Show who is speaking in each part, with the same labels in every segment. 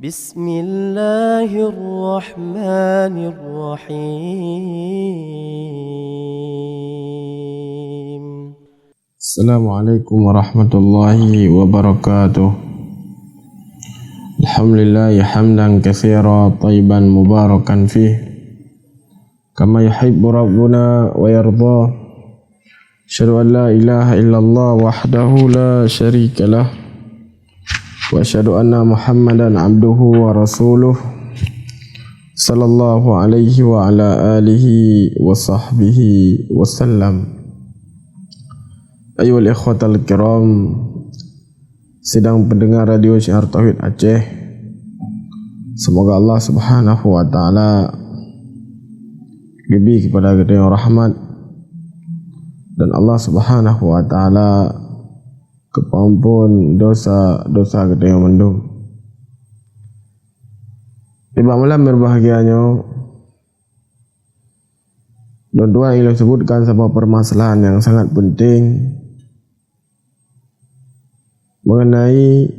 Speaker 1: بسم الله الرحمن الرحيم.
Speaker 2: السلام عليكم ورحمة الله وبركاته. الحمد لله حمدا كثيرا طيبا مباركا فيه كما يحب ربنا ويرضاه. أشهد أن لا إله إلا الله وحده لا شريك له وأشهد أن محمدا عبده ورسوله صلى الله عليه وعلى آله وصحبه وسلم. أيها الإخوة الكرام, sedang pendengar radio Syiar Tauhid Aceh, semoga Allah Subhanahu wa taala lebih kepada kita yang rahmat, dan Allah Subhanahu wa taala kepampun dosa-dosa kita yang mendung. Tiba malam berbahagianya, tuan-tuan yang sebutkan sebuah permasalahan yang sangat penting mengenai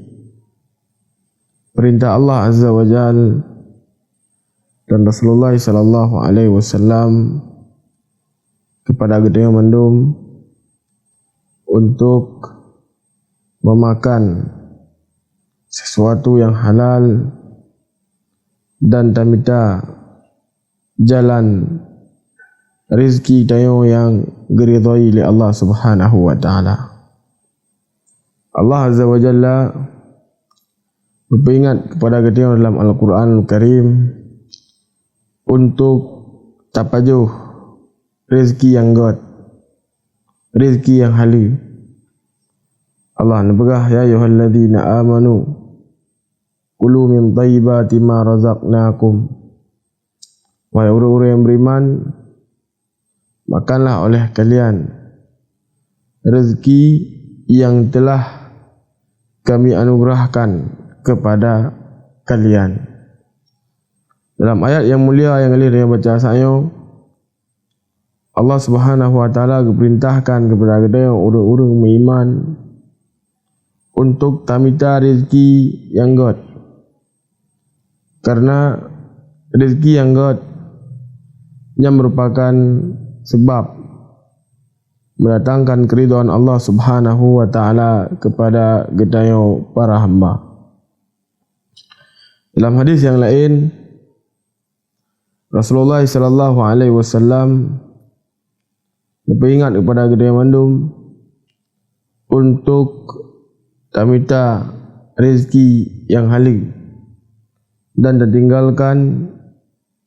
Speaker 2: perintah Allah Azza wa Jal dan Rasulullah sallallahu alaihi wasallam kepada kita yang mendung untuk memakan sesuatu yang halal dan tamita jalan rezeki tayo yang diridhai oleh Allah Subhanahu wa taala. Allah Azza wa Jalla beringat kepada kita dalam Al-Quran Al-Karim untuk tapajuh rezeki yang god, rezeki yang halal. Allah nabagah, ya ayyuhalladzina amanu kulu min thayyibati ma razaqnakum. Wahai orang-orang yang beriman, makanlah oleh kalian rezeki yang telah kami anugerahkan kepada kalian. Dalam ayat yang mulia yang kalian baca saya, Allah Subhanahu wa taala perintahkan kepada kita orang-orang beriman untuk tamita rezeki yang god. Karena rezeki yang god yang merupakan sebab mendatangkan keridhaan Allah Subhanahu wa taala kepada kita para hamba. Dalam hadis yang lain, Rasulullah sallallahu alaihi wasallam beringat kepada kita mandum untuk tamita rezeki yang halal dan tertinggalkan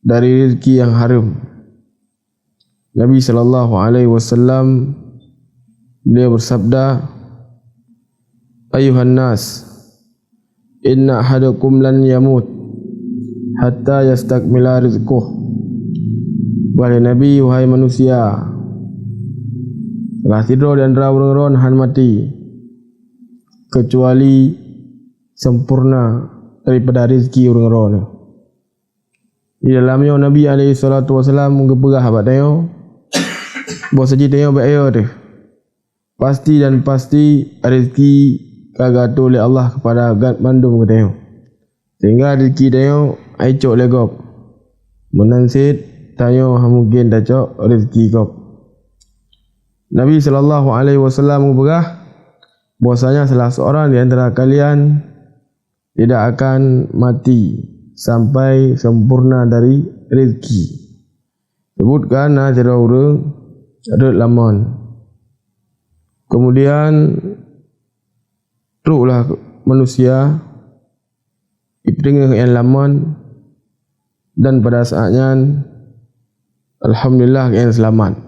Speaker 2: dari rezeki yang haram. Nabi sallallahu alaihi wasallam beliau bersabda, ayuhan nas, inna ahadakum lan yamut hatta yastakmila rizquh. Wahai Nabi, wahai manusia, telah tidur dan rawan han mati kecuali sempurna daripada rezeki orang-orang. Di dalamnya Nabi SAW menggeberah abad tayo, bahawa saja tayo beraya tu pasti dan pasti rezeki kagak oleh Allah kepada gad mandum ke tayo, sehingga rezeki tayo aicok legop menansit tayo mungkin dah cok rezeki kop. Nabi SAW menggeberah bahwasanya salah seorang di antara kalian tidak akan mati sampai sempurna dari rezeki. Sebutkan cara orang ada laman. Kemudian teruklah manusia diperingat yang laman, dan pada saatnya alhamdulillah yang selamat.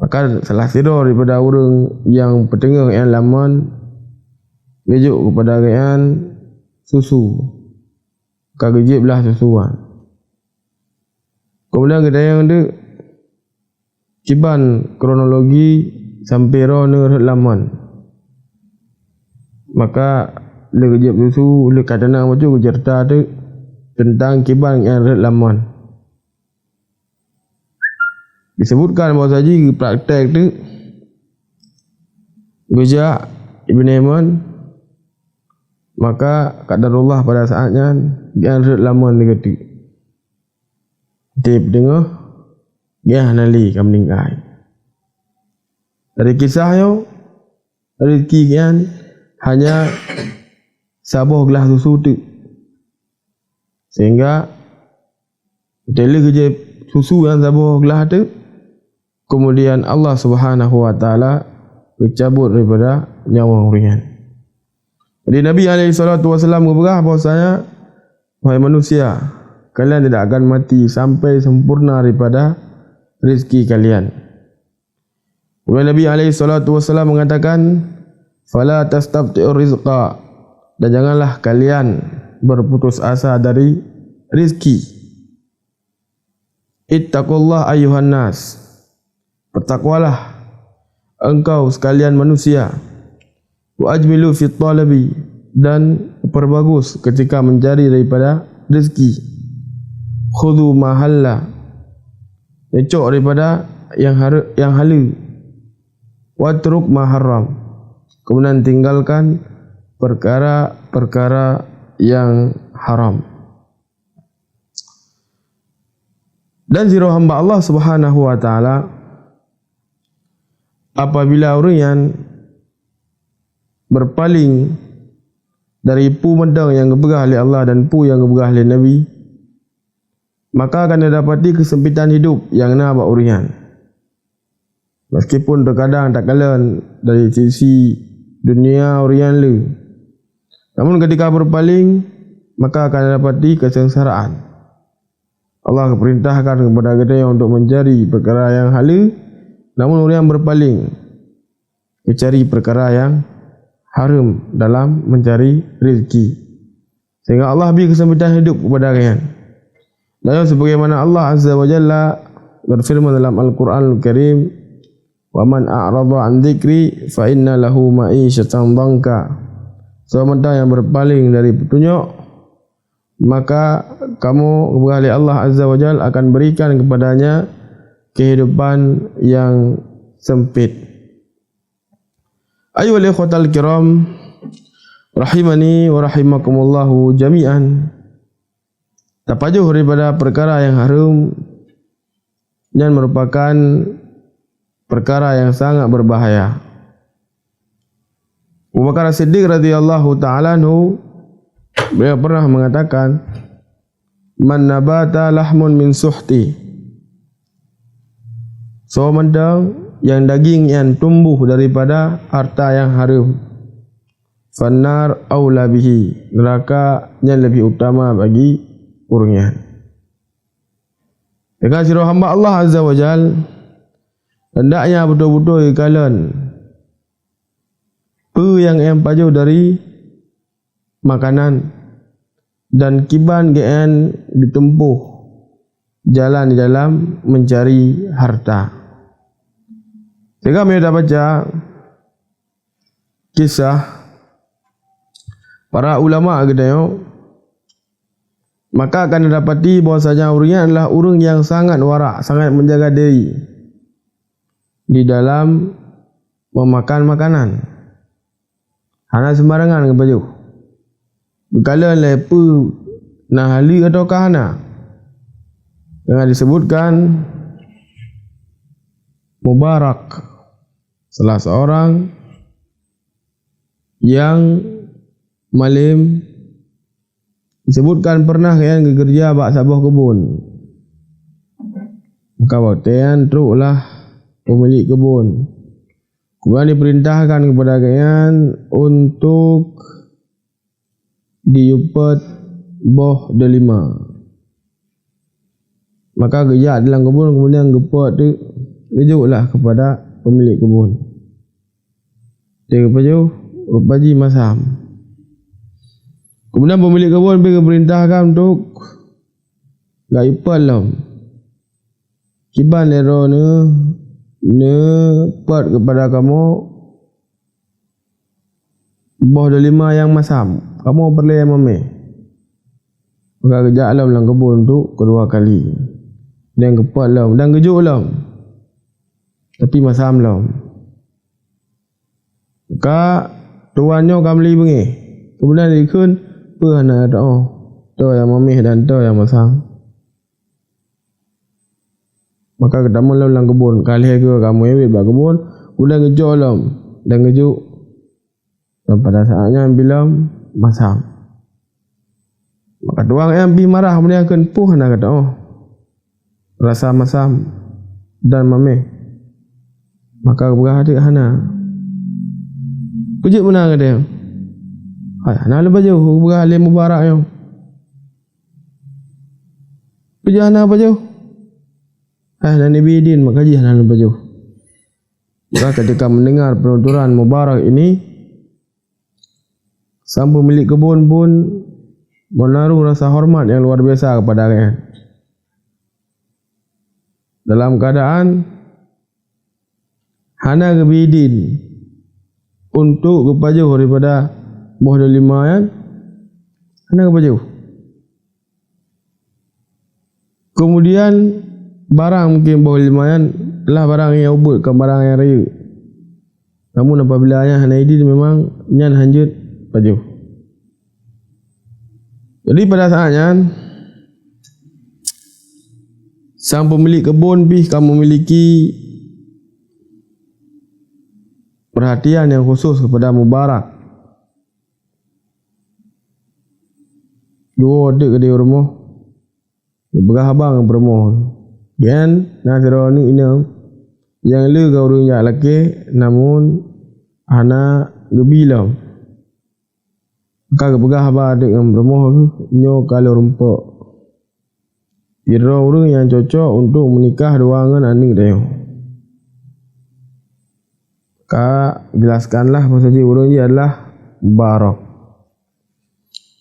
Speaker 2: Maka salah tidur daripada orang yang petengah yang laman mejuk kepada kalian susu, kagejiblah susuan. Kemudian kita yang ada ciban kronologi sampai rona laman, maka le kejib susu le kadang macam cerita tu tentang ciban yang laman. Disebutkan bahawa saja praktek tu Bijak Ibn Aiman maka qadarullah pada saatnya dia ret lama negatif tip dengar dia nali kam meninggal dari kisahnya rezeki kian hanya sabuh gelas susu tu sehingga tele kerja susu yang sabuh gelas tu kemudian Allah Subhanahu wa taala mencabut daripada nyawa urian. Jadi Nabi SAW berberah bahawasanya wahai manusia, kalian tidak akan mati sampai sempurna daripada rezeki kalian. Kemudian Nabi SAW mengatakan fala tastabti'ur rizqa, dan janganlah kalian berputus asa dari rezeki. Ittaqullah ayuhan nas, bertakwalah engkau sekalian manusia. Wa ajmilu fit talabi, dan perbagus ketika mencari daripada rezeki. Khudhu mahalla, ecok daripada yang halal. Watruk maharam, kemudian tinggalkan perkara-perkara yang haram. Dan zero hamba Allah Subhanahu wa taala, apabila orang yang berpaling dari pu medang yang keberah oleh Allah dan pu yang keberah oleh Nabi, maka akan didapati kesempitan hidup yang nak buat urian. Meskipun terkadang tak kalah dari sisi dunia urian le, namun ketika berpaling maka akan didapati kesengsaraan. Allah perintahkan kepada kita untuk mencari perkara yang halal, namun orang berpaling mencari perkara yang haram dalam mencari rezeki, sehingga Allah beri kesempitan hidup kepada kalian. Dan sebagaimana Allah Azza wa Jalla berfirman dalam Al-Quran Al-Karim, wa man a'rada an dzikri fa inna lahu ma'isyatan dhanka, sementara yang berpaling dari petunjuk, maka kamu kepada Allah Azza wa Jalla akan berikan kepadanya kehidupan yang sempit. Ayyuhal ikhwatal kiram, rahimani wa rahimakumullahu jami'an. Tapajuh daripada perkara yang haram dan merupakan perkara yang sangat berbahaya. Abu Bakar Siddiq radhiyallahu ta'ala anhu, beliau pernah mengatakan, man nabata lahmun min suhti, so mendang yang daging yang tumbuh daripada harta yang haram, fannar aula bihi, neraka yang lebih utama bagi orangnya. Dengan sirah hamba Allah Azza wa Jal, hendaknya betul-betul kalian yang paju dari makanan dan kiban gen ditempuh jalan di dalam mencari harta. Jika kita baca kisah para ulama kita, maka akan didapati bahwasanya orangnya adalah orang yang sangat warak, sangat menjaga diri di dalam memakan makanan. Hana sembarangan ke baju. Berkala lepa nahali atau kahana. Yang disebutkan Mubarak, salah seorang yang malim, disebutkan pernah yang bekerja bak sabah kebun. Maka waktu teruklah pemilik kebun, kemudian diperintahkan kepada kalian untuk diupet boh delima. Maka kerja dalam kebun, kemudian gepot tu rejuklah kepada pemilik kebun. Dia kepada rupaji masam. Kemudian pemilik kebun diperintahkan untuk gaipan lam kiban lero ne pot kepada kamu boh delima yang masam, kamu perlu yang mame. Maka kerja lam dalam kebun tu kedua kali, dan kepot lam dan gejuk lam, tapi masam lam. Maka tuannya kamli bengi Kemudian dikun Pernah doa tu yang memih dan tu yang masang. Maka ketemu dalam kebun. Kali ke kamu ambil bak kebun, udah ngejuk lam dan ngejuk. Dan pada saatnya bila masam, maka tuang yang bi marah kemudian akan puh nak kata rasa masam dan memih. Maka berhati hana. Kujik mana kata? Hai, hana le baju berhalih mubarak yo. Kujik hana baju. Dan Nabi Din maka ji hana le baju. Maka ketika mendengar penuturan mubarak ini, sang pemilik kebun pun menaruh rasa hormat yang luar biasa kepada rakyat. Dalam keadaan hana kebidin untuk kepaju daripada buah delima yang hana kepaju. Kemudian barang mungkin buah delima yang adalah barang yang ubud ke barang yang raya. Namun apabila hana idin memang nyan hanjut baju. Jadi pada saatnya sang pemilik kebun kamu memiliki perhatian yang khusus kepada Mubarak. Dua adik ke dia rumah, berhabang bermoh. Yan nasiro ni ina yang le kau orang jak laki, namun hana gebilam. Maka kepegah abah adik yang bermoh tu nyo kalau rumpuk. Kira orang yang cocok untuk menikah dua angan anik dia. Maka jelaskanlah maksudnya orang dia adalah Mubarak.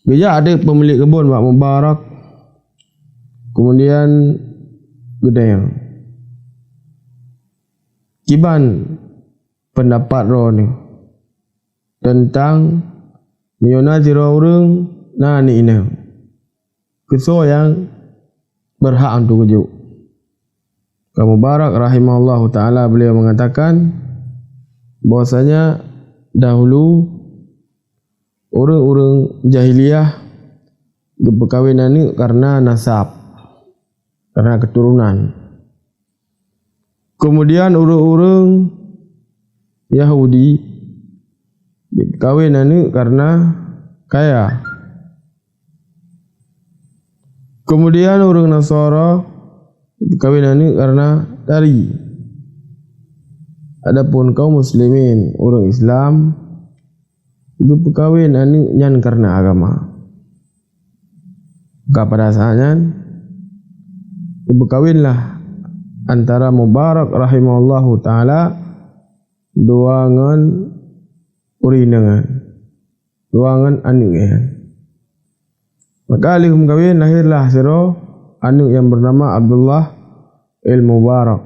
Speaker 2: Bila ada pemilik kebun buat Mubarak, kemudian gede kiban pendapat roh ni tentang Miona jiro orang nani ini kisah yang berhak untuk ujuk. Kamu Mubarak rahimahullah ta'ala beliau mengatakan bahwasanya dahulu orang-orang jahiliyah berkahwinan ini karena nasab, karena keturunan. Kemudian orang-orang Yahudi berkahwinan ini karena kaya. Kemudian orang Nasara berkahwinan ini karena tari. Adapun kaum muslimin, orang Islam itu berkahwinan ini nyan karena agama. Maka pada saatnya berkahwinlah antara Mubarak rahimahullahu ta'ala dua ngan urinangan, ruangan anu ya. Maka alih kawin lahirlah siro anu yang bernama Abdullah al-Mubarak.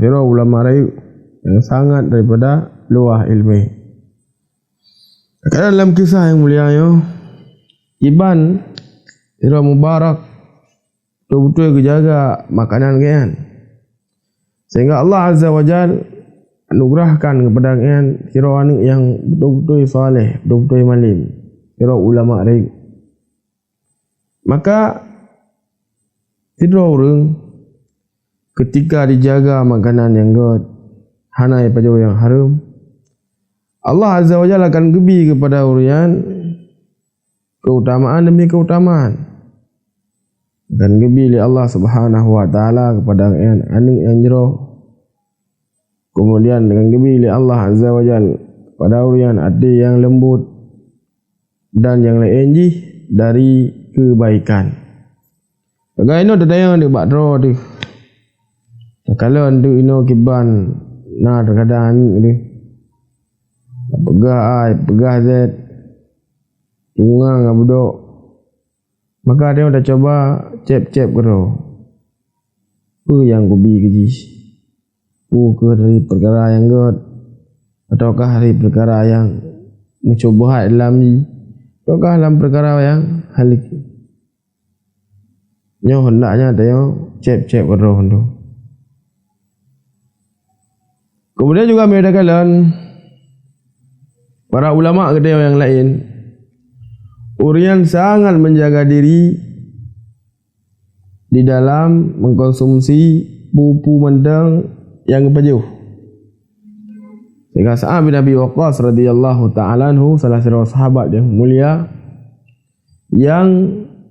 Speaker 2: Siro ulama rayu yang sangat daripada luah ilmi. Karena dalam kisah yang mulia yo, Iban siro Mubarak betul-betul kejaga makanan kian, sehingga Allah Azza wa Jalla anugerahkan kepada kian kira anak yang betul-betul saleh, betul-betul malim, kira ulama rayu. Maka tidak orang ketika dijaga makanan yang god hanai pada yang haram, Allah Azza wa Jalla akan gebi kepada urian keutamaan demi keutamaan. Akan gebi oleh Allah Subhanahu wa taala kepada anak yang jero. Kemudian dengan gebi oleh Allah Azza wa Jalla pada urian hati yang lembut dan yang lain dari kebaikan. Bagaimana tadayang di bakro di. Kalau andu ino kiban na terkadang ni. Pegah zat tungang abudok. Maka dia dah coba cep-cep kero. Apa yang kubi kejis? Ke dari perkara yang god ataukah dari perkara yang mencoba dalam ni, ataukah dalam perkara yang halik nyo hendaknya dia cep-cep roh tu. Kemudian juga mereka kalian para ulama kedai yang lain Urian sangat menjaga diri di dalam mengkonsumsi pupu mendang yang kepajuh. Sehingga Sa'ad bin Abi Waqqas radhiyallahu ta'ala anhu, salah seorang sahabat yang mulia yang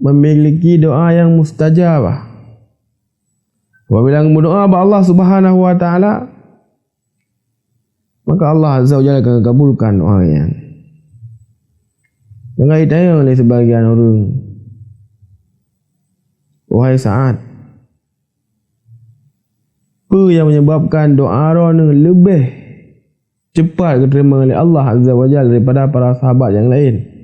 Speaker 2: memiliki doa yang mustajabah. Apabila berdoa kepada Allah Subhanahu wa taala, maka Allah Azza wa Jalla akan kabulkan doanya. Jangan ditanya oleh sebagian orang, wahai Sa'ad, apa yang menyebabkan doa orang lebih cepat diterima oleh Allah Azza wa Jalla daripada para sahabat yang lain?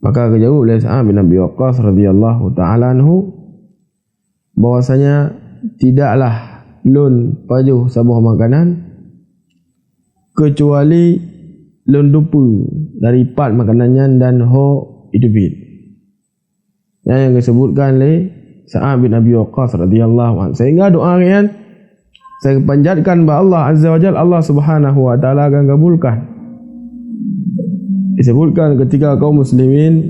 Speaker 2: Maka kejawab oleh Sa'ad bin Abi Waqqas radhiyallahu ta'ala anhu, bahwasanya tidaklah lun pajuh sebuah makanan kecuali lun dupa dari part makanannya dan ho itu bid. Yang disebutkan oleh Sa'ad bin Abi Waqqas radhiyallahu anhu. Sehingga doa kalian saya panjatkan kepada Allah Azza wa Jalla, Allah Subhanahu wa taala akan kabulkan. Disebutkan ketika kaum muslimin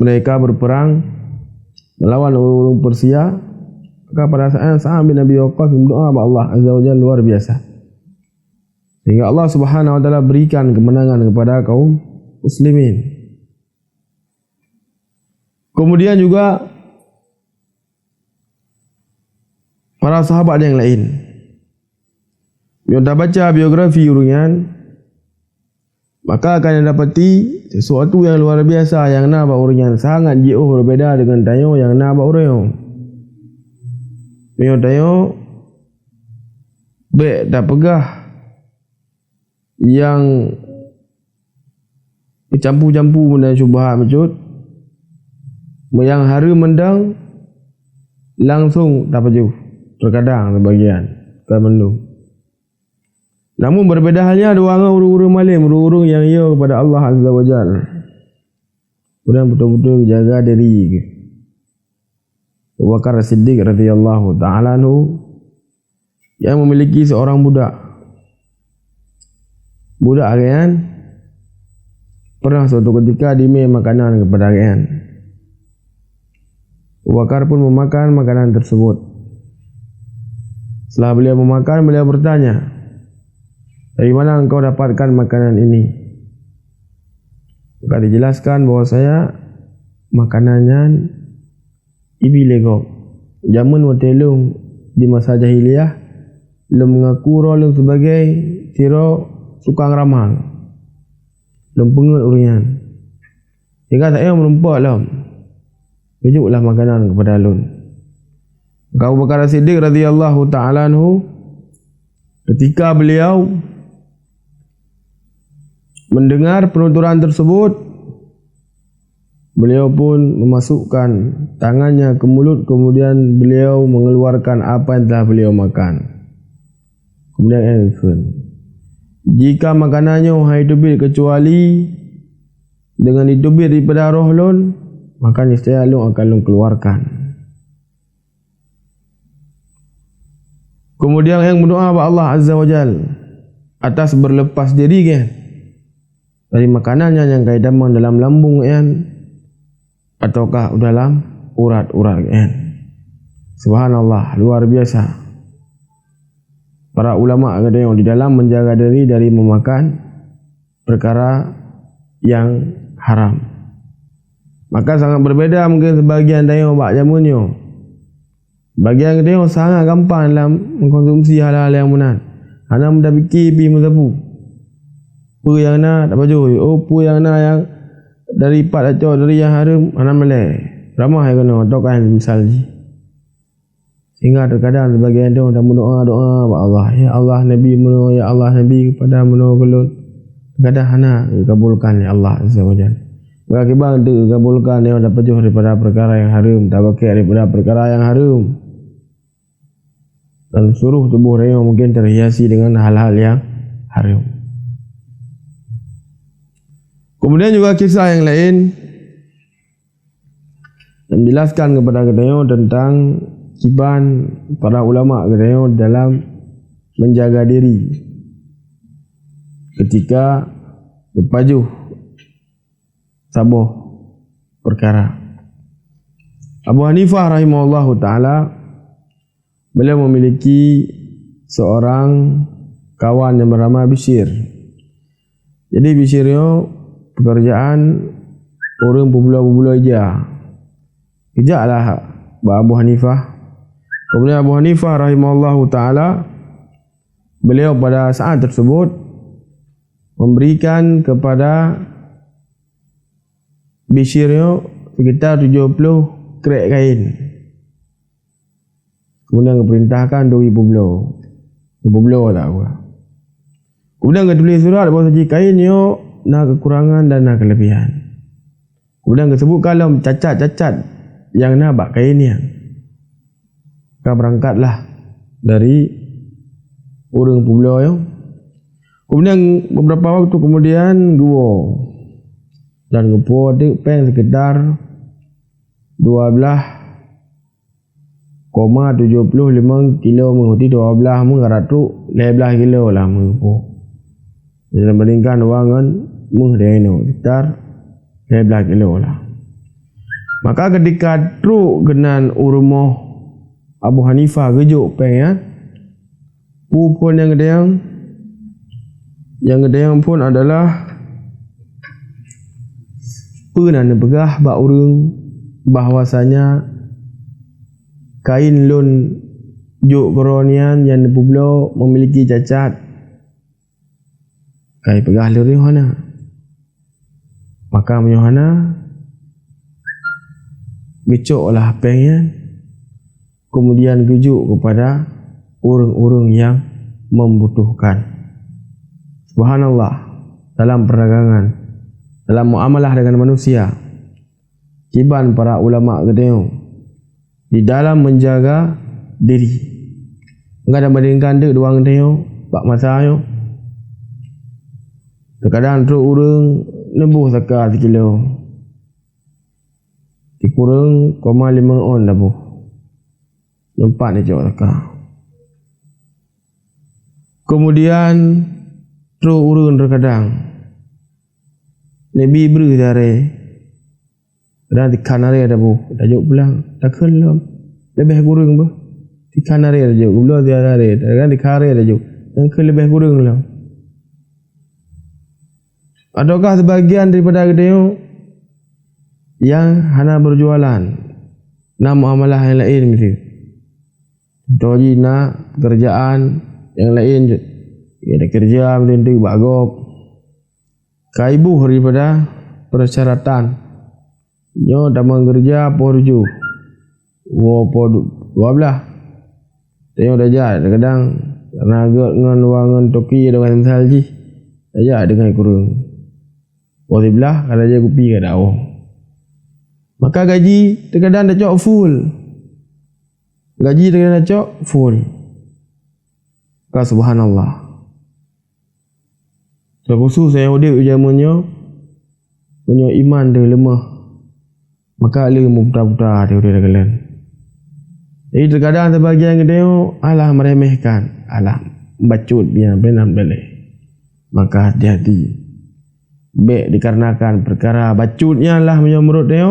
Speaker 2: mereka berperang melawan orang Persia, maka pada saat Sa'ad bin Abi Waqqas berdoa kepada Allah Azza wa Jalla luar biasa, sehingga Allah Subhanahu wa taala berikan kemenangan kepada kaum muslimin. Kemudian juga para sahabat yang lain, yang dah baca biografi urungan, maka akan dapati sesuatu yang luar biasa yang nak buat orang yang sangat jauh berbeza dengan tayo yang nak buat orang yang tayo baik dah pegah yang bercampur-campur benda syubhat mecut, yang hari mendang langsung tak pajuh, terkadang sebagian kan mendung. Namun berbeza halnya dua orang malim, orang yang ia kepada Allah Azza wa Jalla. Kemudian betul-betul jaga diri. Abu Bakar As-Siddiq radhiyallahu ta'ala anhu yang memiliki seorang budak. Budak kalian pernah suatu ketika dimai makanan kepada kalian. Abu Bakar pun memakan makanan tersebut. Setelah beliau memakan, beliau bertanya, dari mana engkau dapatkan makanan ini? Maka dijelaskan bahawa saya makanannya ibi legok. Jamun watelung di masa jahiliyah lem mengaku rolong sebagai siro tukang ramal. Lem pengut urian. Jika saya melumpak lam, tunjuklah makanan kepada lun. Maka Abu Bakar As-Siddiq radhiyallahu ta'ala anhu, ketika beliau mendengar penuturan tersebut, beliau pun memasukkan tangannya ke mulut, kemudian beliau mengeluarkan apa yang telah beliau makan. Kemudian jika makanannya wahai tubir kecuali dengan ditubir daripada roh lun, maka niscaya lun akan lun keluarkan. Kemudian yang berdoa kepada Allah Azza wa Jalla atas berlepas diri kan dari makanannya yang kaidaman dalam lambung kan, ataukah dalam urat-urat kan. Subhanallah, luar biasa. Para ulama ada yang di dalam menjaga diri dari memakan perkara yang haram. Maka sangat berbeza mungkin sebagian dayo bak jamunyo. Bagian dayo sangat gampang dalam mengkonsumsi hal-hal yang munan. Hana mudah fikir pi muzabu. Apa yang nak tak baju, apa yang nak yang dari part acau dari yang haram hana meleh. Ramah yang kena tokan misal ji. Sehingga terkadang sebagian dia dah berdoa kepada Allah, ya Allah Nabi menolong, ya Allah Nabi kepada menolong kelut. Terkadang hana dikabulkan ya Allah Azza wa Jalla. Bagaimana dikabulkan dia dapat jauh daripada perkara yang haram, tak bakal daripada perkara yang haram. Dan seluruh tubuh dia mungkin terhiasi dengan hal-hal yang haram. Kemudian juga kisah yang lain menjelaskan kepada kita tentang kiban para ulama kita dalam menjaga diri. ketika berpajuh sabuh perkara. Abu Hanifah rahimahullahu ta'ala, beliau memiliki seorang kawan yang bernama Bishr. Jadi Bishr itu pekerjaan orang pebula-pebula aja. Kejaklah Abu Hanifah. Kemudian Abu Hanifah rahimahullahu ta'ala, beliau pada saat tersebut memberikan kepada Bishr itu sekitar 70 krek kain. Kemudian diperintahkan 2,000 belau tak apa. Kemudian dia tulis surat bahawa saja kain ni nak kekurangan dan nak kelebihan. Kemudian dia sebut kalau cacat-cacat yang nak bak kain ni, maka berangkatlah dari orang pulau yang. Kemudian beberapa waktu kemudian gua dan gepo dik pen sekitar 12,75 kilo mengikuti 12 mengaratu 11 kilo lah mengupu. Dalam bandingkan wang kan menghadai sekitar 11 kilo lah. Maka ketika truk genan urmoh Abu Hanifah gejuk pengen pun yang gedayang pun adalah pernah pegah bak urang bahwasanya kain lun juk koronian yang dipublo memiliki cacat. Kai pegah lur Yohana. Maka Yohana gecoklah pengen, kemudian gejuk kepada orang-orang yang membutuhkan. Subhanallah, dalam perdagangan, dalam muamalah dengan manusia, kiban para ulama gedeo di dalam menjaga diri. Enggak ada bandingkan dek dua gedeo bak masa ayo. Terkadang truk urang nebuh saka sekilo. Dikurang 5 on dah buh. Nampak ni jauh saka. Kemudian truk urang terkadang Nabi beri dari dan di kanare ada bu, dah jauh pulang, dah kelam, lebih kurang bu, di kanare ada jauh, belah dia ada, dan di kare ada jauh, yang ke lebih kurang lah. Adakah sebagian daripada gedeo yang hanya berjualan, nak muamalah yang lain mesti, doji nak pekerjaan yang lain, ada kerja mesti bagok, kaibuh daripada persyaratan. Nyo damang kerja porju. Wo po 12. Tengok dah jat kadang karena ngan wangan toki dengan salji. Aja dengan kurang. Po sebelah kalau je kopi kada awak. Maka gaji terkadang dah cok full. Gaji terkadang dah cok full. Ka subhanallah. Terkhusus saya udik ujamannya punya iman dia lemah. Maka dia mudah-mudah dia udah kalian. Jadi terkadang sebagian dia alah meremehkan, alah bacut biar benar boleh. Maka hati-hati. Baik dikarenakan perkara bacutnya lah menurut dia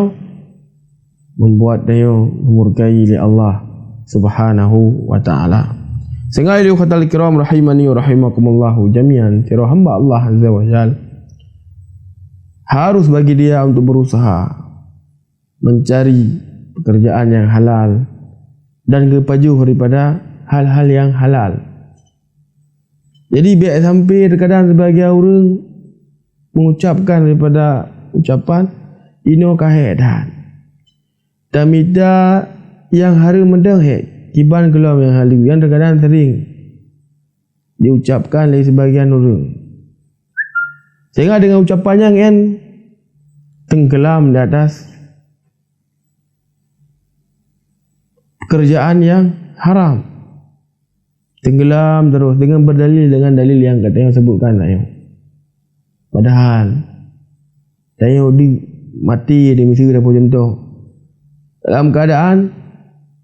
Speaker 2: membuat dia memurkai oleh Allah Subhanahu wa taala. Sehingga ilmu khatal kiram rahimani wa rahimakumullah jami'an, kira hamba Allah azza wa jalla harus bagi dia untuk berusaha mencari pekerjaan yang halal dan berpajuh daripada hal-hal yang halal. Jadi biar sampai terkadang sebagian orang mengucapkan daripada ucapan ino kahedan. Tamida yang hari mendengar kiban kelam yang halu yang terkadang sering diucapkan oleh sebagian orang. Sehingga dengan ucapannya kan tenggelam di atas pekerjaan yang haram, tenggelam terus dengan berdalil dengan dalil yang katanya sebutkan tayo. Padahal tayo di mati di Mesir apa contoh dalam keadaan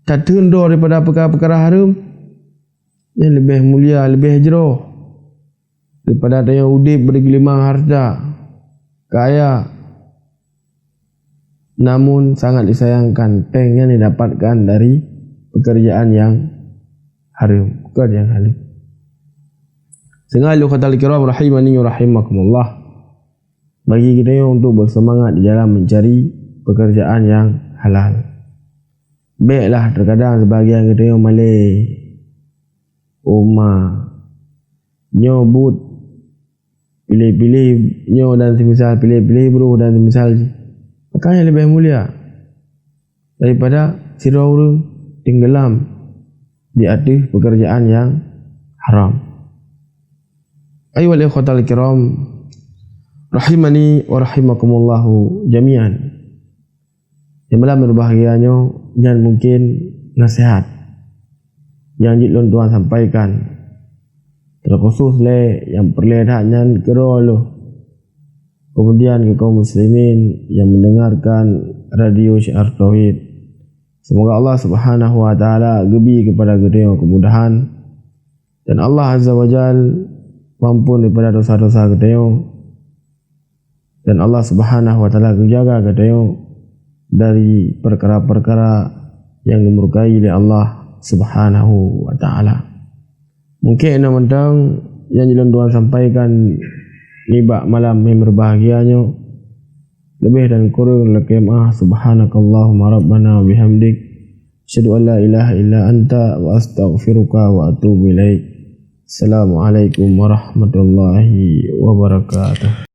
Speaker 2: tak terhindar daripada perkara-perkara haram yang lebih mulia, lebih hijrah, daripada tanya udip bergelimang harta, kaya, namun sangat disayangkan peng yang didapatkan dari pekerjaan yang haram, bukan yang halal. Sehingga al-khatal kiram rahimani wa rahimakumullah, bagi kita untuk bersemangat di dalam mencari pekerjaan yang halal. Baiklah, terkadang sebahagian kita yang malay nyobut pilih-pilih nyo dan semisal, pilih-pilih bro dan semisal, makanya lebih mulia daripada sirah orang tenggelam di atas pekerjaan yang haram. Ayyuhal ikhwatal kiram rahimani wa rahimakumullahu jami'an. Yang malam berbahagianya dan mungkin nasihat yang jilun Tuhan sampaikan terkhusus yang perlihatnya kerolo, kemudian ke kaum muslimin yang mendengarkan radio Syiar Tauhid. Semoga Allah Subhanahu wa taala gebi kepada kita kemudahan, dan Allah Azza wa Jal mampun daripada dosa-dosa kita, dan Allah Subhanahu wa taala jaga kita dari perkara-perkara yang dimurkai oleh Allah Subhanahu wa taala. Mungkin namantang yang jalan Tuhan sampaikan nibak malam yang berbahagianya, lebih dan kurang lakimah. Subhanakallahumma rabbana bihamdik, asyhadu an la ilaha illa anta wa astaghfiruka wa atubu ilaik. Assalamualaikum warahmatullahi wabarakatuh.